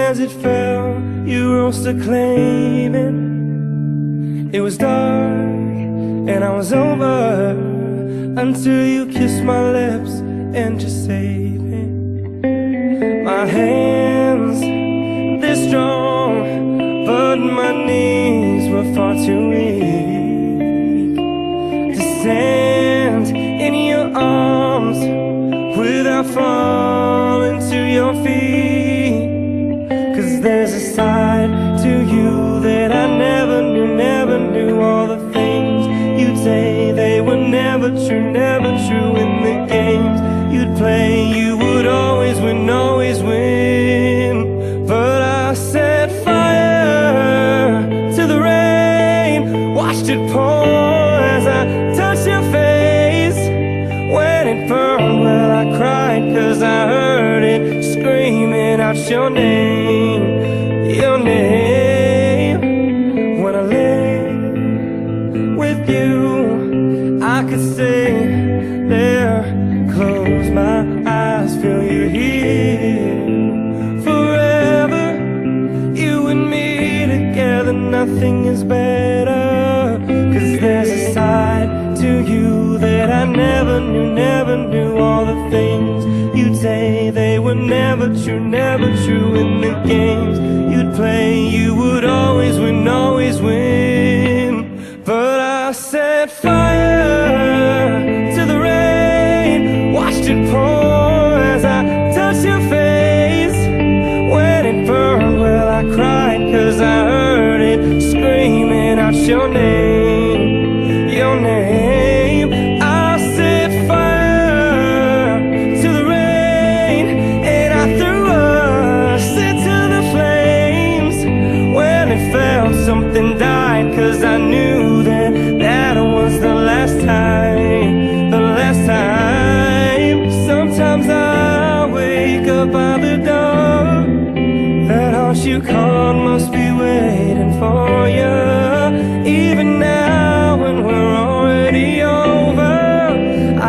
as it fell, you rose to claim it. It was dark and I was over until you kissed my lips and just saved me. My hands, they're strong, but my knees were far too weak to stand in your arms without falling to your feet. 'Cause there's a side to you that I never knew. All the things you'd say, they were never true. In the games you'd play, you would always win. But I set fire to the rain, watched it pour as I touched your face. When it burned, well, I cried 'cause I heard it screaming out your name, your name. When I lay with you, I could stay there, close my eyes, feel you here forever. You and me together, nothing is better. 'Cause there's a side to you that I never knew. All the things you'd say, they were never true. In the games you'd play, you would always win. But I set fire to the rain, watched it pour as I touched your face. When it burned, well, I cried 'cause I heard it screaming out your name, your name. I set fire to the rain and I threw us into the flames. When it felt something died, 'cause I knew that was the last time, Sometimes I wake up by the door, that house you called must be waiting for you. Even now when we're already over,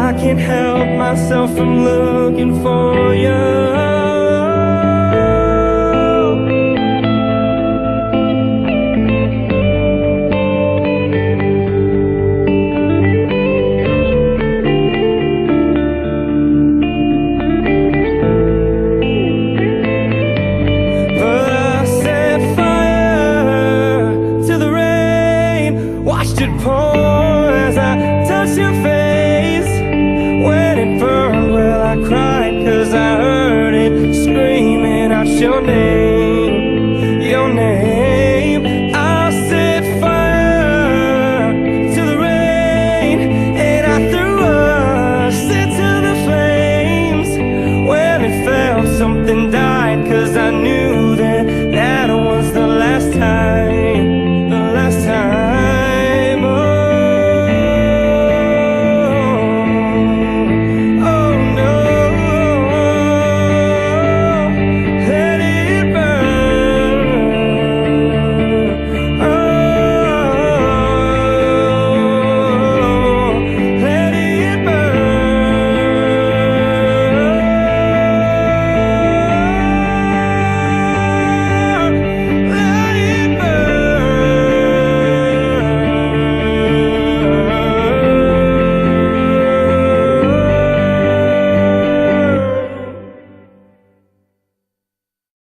I can't help myself from looking for you.